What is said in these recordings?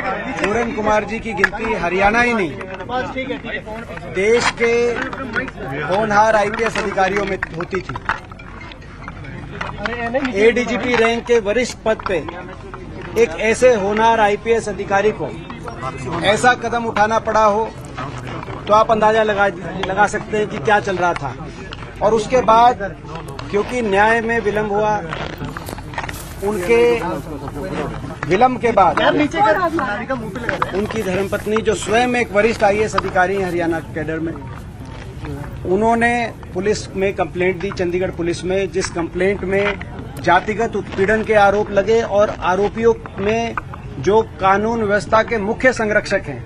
पूरन कुमार जी की गिनती हरियाणा ही नहीं, देश के होनहार आईपीएस अधिकारियों में होती थी। एडीजीपी रैंक के वरिष्ठ पद पे एक ऐसे होनहार आईपीएस अधिकारी को ऐसा कदम उठाना पड़ा हो तो आप अंदाजा लगा सकते हैं कि क्या चल रहा था। और उसके बाद क्योंकि न्याय में विलंब हुआ, उनके विलंब के बाद उनकी धर्मपत्नी जो स्वयं एक वरिष्ठ आईएएस अधिकारी हैं हरियाणा कैडर में, उन्होंने पुलिस में कंप्लेंट दी, चंडीगढ़ पुलिस में, जिस कंप्लेंट में जातिगत उत्पीड़न के आरोप लगे और आरोपियों में जो कानून व्यवस्था के मुख्य संरक्षक हैं,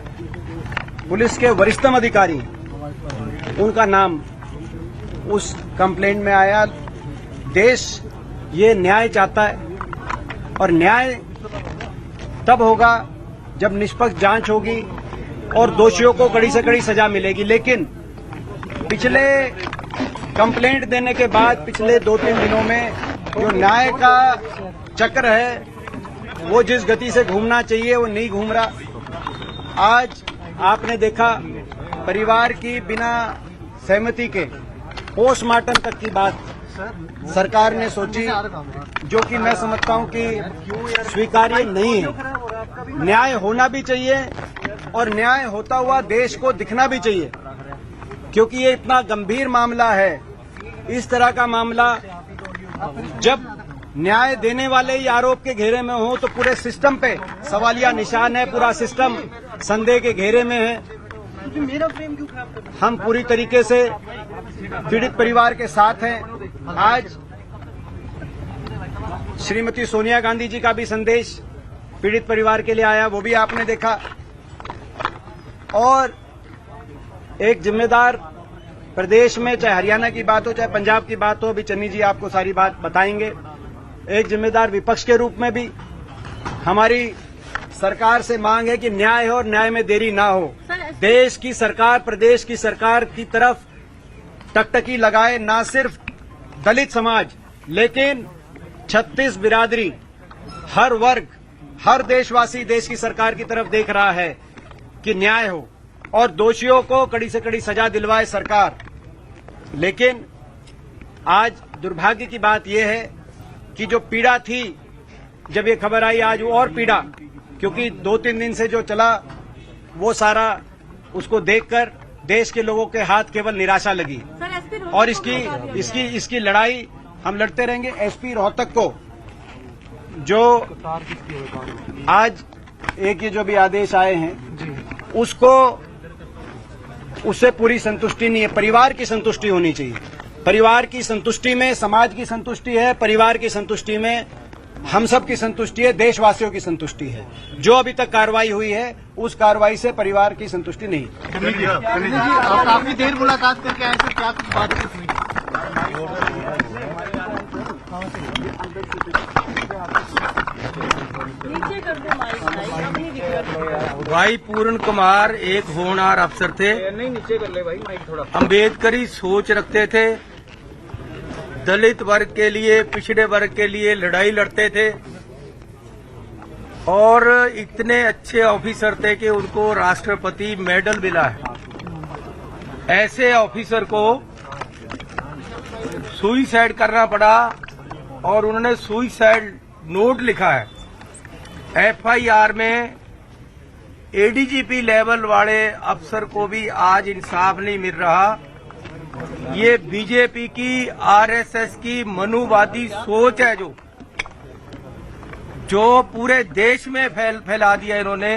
पुलिस के वरिष्ठतम अधिकारी, उनका नाम उस कंप्लेंट में आया। देश ये न्याय चाहता है और न्याय तब होगा जब निष्पक्ष जांच होगी और दोषियों को कड़ी से कड़ी सजा मिलेगी। लेकिन पिछले कंप्लेंट देने के बाद पिछले 2-3 दिनों में जो न्याय का चक्र है वो जिस गति से घूमना चाहिए वो नहीं घूम रहा। आज आपने देखा परिवार की बिना सहमति के पोस्टमार्टम तक की बात सरकार ने सोची, जो कि मैं समझता हूं कि स्वीकार्य नहीं है। न्याय होना भी चाहिए और न्याय होता हुआ देश को दिखना भी चाहिए, क्योंकि ये इतना गंभीर मामला है। इस तरह का मामला जब न्याय देने वाले ही आरोप के घेरे में हो तो पूरे सिस्टम पे सवालिया निशान है, पूरा सिस्टम संदेह के घेरे में है। हम पूरी तरीके से पीड़ित परिवार के साथ हैं। आज श्रीमती सोनिया गांधी जी का भी संदेश पीड़ित परिवार के लिए आया, वो भी आपने देखा। और एक जिम्मेदार प्रदेश में, चाहे हरियाणा की बात हो चाहे पंजाब की बात हो, अभी चन्नी जी आपको सारी बात बताएंगे, एक जिम्मेदार विपक्ष के रूप में भी हमारी सरकार से मांग है कि न्याय हो और न्याय में देरी ना हो। देश की सरकार, प्रदेश की सरकार की तरफ टकटकी लगाए, ना सिर्फ दलित समाज लेकिन 36 बिरादरी, हर वर्ग, हर देशवासी देश की सरकार की तरफ देख रहा है कि न्याय हो और दोषियों को कड़ी से कड़ी सजा दिलवाए सरकार। लेकिन आज दुर्भाग्य की बात यह है कि जो पीड़ा थी जब ये खबर आई, आज वो और पीड़ा, क्योंकि 2-3 दिन से जो चला वो सारा उसको देखकर देश के लोगों के हाथ केवल निराशा लगी। और इसकी लड़ाई हम लड़ते रहेंगे। एसपी रोहतक को जो आज एक ये जो भी आदेश आए हैं उससे पूरी संतुष्टि नहीं है। परिवार की संतुष्टि होनी चाहिए। परिवार की संतुष्टि में समाज की संतुष्टि है, परिवार की संतुष्टि में हम सब की संतुष्टि है, देशवासियों की संतुष्टि है। जो अभी तक कार्रवाई हुई है उस कार्रवाई से परिवार की संतुष्टि नहीं। आप काफी देर मुलाकात करके आए थे, क्या कुछ बात हुई? भाई पूरन कुमार एक होनहार अफसर थे, नीचे कर ले भाई माइक थोड़ा। अम्बेडकरी सोच रखते थे, दलित वर्ग के लिए, पिछड़े वर्ग के लिए लड़ाई लड़ते थे और इतने अच्छे ऑफिसर थे कि उनको राष्ट्रपति मेडल मिला है। ऐसे ऑफिसर को सुइसाइड करना पड़ा और उन्होंने सुइसाइड नोट लिखा है। एफआईआर में एडीजीपी लेवल वाले अफसर को भी आज इंसाफ नहीं मिल रहा। ये बीजेपी की, आरएसएस की मनुवादी सोच है जो पूरे देश में फैला दिया इन्होंने।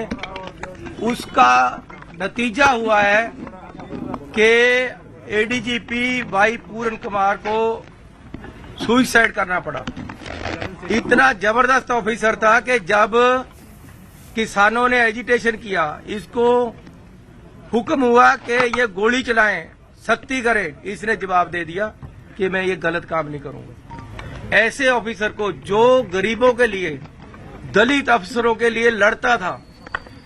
उसका नतीजा हुआ है कि एडीजीपी भाई पूरन कुमार को सुइसाइड करना पड़ा। इतना जबरदस्त ऑफिसर था कि जब किसानों ने एजिटेशन किया, इसको हुक्म हुआ कि ये गोली चलाएं, सख्ती करें, इसने जवाब दे दिया कि मैं ये गलत काम नहीं करूंगा। ऐसे ऑफिसर को जो गरीबों के लिए, दलित अफसरों के लिए लड़ता था,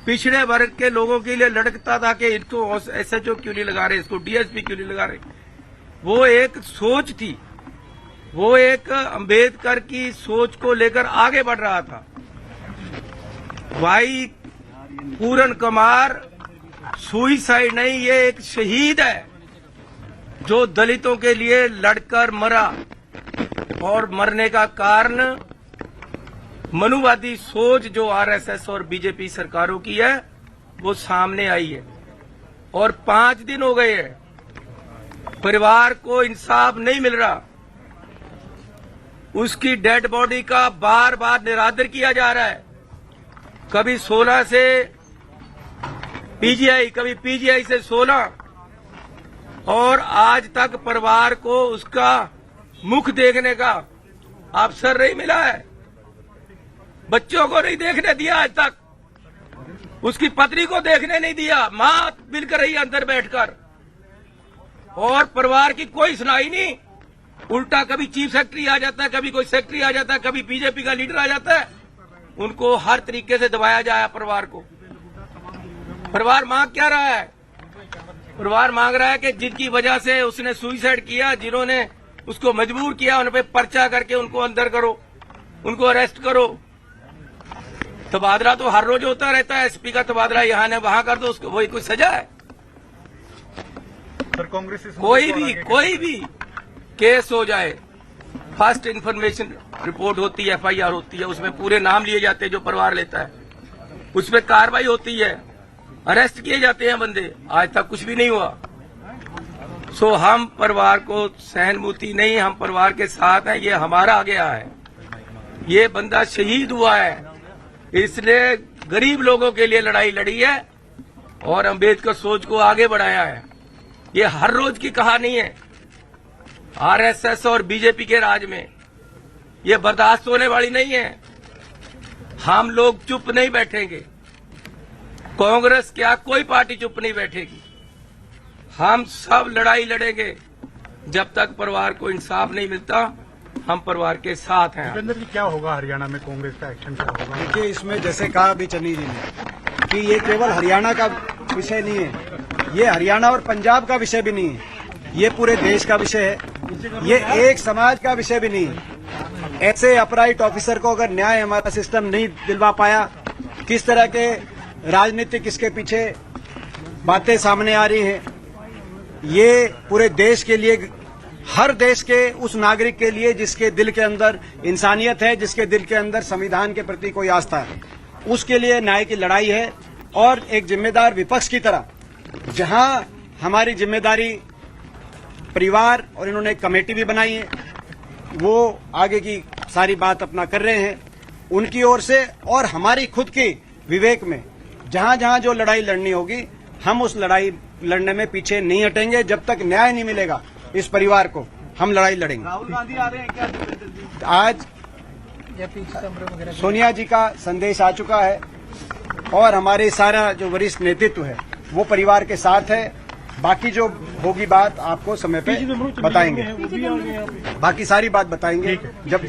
पिछड़े वर्ग के लोगों के लिए लड़ता था कि इनको एसएचओ क्यों नहीं लगा रहे, इसको डीएसपी क्यों नहीं लगा रहे, वो एक सोच थी, वो एक अम्बेडकर की सोच को लेकर आगे बढ़ रहा था। भाई पूरन कुमार सुइसाइड नहीं, ये एक शहीद है जो दलितों के लिए लड़कर मरा, और मरने का कारण मनुवादी सोच जो आरएसएस और बीजेपी सरकारों की है वो सामने आई है। और 5 दिन हो गए हैं, परिवार को इंसाफ नहीं मिल रहा। उसकी डेड बॉडी का बार बार निरादर किया जा रहा है, कभी 16 से पीजीआई, कभी पीजीआई से 16, और आज तक परिवार को उसका मुख देखने का अवसर नहीं मिला है। बच्चों को नहीं देखने दिया आज तक, उसकी पत्नी को देखने नहीं दिया, मां मिलकर रही अंदर बैठकर, और परिवार की कोई सुनाई नहीं। उल्टा कभी चीफ सेक्रेटरी आ जाता है, कभी कोई सेक्रेटरी आ जाता है, कभी बीजेपी का लीडर आ जाता है, उनको हर तरीके से दबाया जाए परिवार को। परिवार मांग क्या रहा है? परिवार मांग रहा है कि जिनकी वजह से उसने सुसाइड किया, जिन्होंने उसको मजबूर किया, उन पे पर्चा करके उनको अंदर करो, उनको अरेस्ट करो। तबादला तो हर रोज होता रहता है, एसपी का तबादला यहाँ ने वहां कर दो, उसको वही कोई सजा है? सर कांग्रेस कोई भी केस हो जाए, फर्स्ट इन्फॉर्मेशन रिपोर्ट होती है, एफआईआर होती है, उसमें पूरे नाम लिए जाते हैं जो परिवार लेता है, उसमें कार्रवाई होती है, अरेस्ट किए जाते हैं बंदे। आज तक कुछ भी नहीं हुआ। सो हम परिवार को सहानुभूति नहीं, हम परिवार के साथ हैं। ये हमारा गया है, ये बंदा शहीद हुआ है, इसने गरीब लोगों के लिए लड़ाई लड़ी है और अंबेडकर सोच को आगे बढ़ाया है। ये हर रोज की कहानी है आरएसएस और बीजेपी के राज में, ये बर्दाश्त होने वाली नहीं है। हम लोग चुप नहीं बैठेंगे, कांग्रेस क्या कोई पार्टी चुप नहीं बैठेगी। हम सब लड़ाई लड़ेंगे जब तक परिवार को इंसाफ नहीं मिलता। हम परिवार के साथ हैं। भूपेंद्र जी, क्या होगा हरियाणा में कांग्रेस का एक्शन क्या होगा? देखिए, इसमें जैसे कहा अभी चन्नी जी ने कि ये केवल हरियाणा का विषय नहीं है, ये हरियाणा और पंजाब का विषय भी नहीं है, ये पूरे देश का विषय है, ये एक समाज का विषय भी नहीं है। ऐसे अपराइट ऑफिसर को अगर न्याय हमारा सिस्टम नहीं दिलवा पाया, किस तरह के राजनीतिक इसके पीछे बातें सामने आ रही हैं, ये पूरे देश के लिए, हर देश के उस नागरिक के लिए जिसके दिल के अंदर इंसानियत है, जिसके दिल के अंदर संविधान के प्रति कोई आस्था है, उसके लिए न्याय की लड़ाई है। और एक जिम्मेदार विपक्ष की तरह जहां हमारी जिम्मेदारी परिवार, और इन्होंने एक कमेटी भी बनाई है, वो आगे की सारी बात अपना कर रहे हैं उनकी ओर से, और हमारी खुद की विवेक में जहां जहां जो लड़ाई लड़नी होगी, हम उस लड़ाई लड़ने में पीछे नहीं हटेंगे। जब तक न्याय नहीं मिलेगा इस परिवार को, हम लड़ाई लड़ेंगे। राहुल गांधी आ रहे हैं क्या? आज सोनिया जी का संदेश आ चुका है और हमारे सारा जो वरिष्ठ नेतृत्व है वो परिवार के साथ है। बाकी जो होगी बात आपको समय पे बताएंगे, बाकी सारी बात बताएंगे जब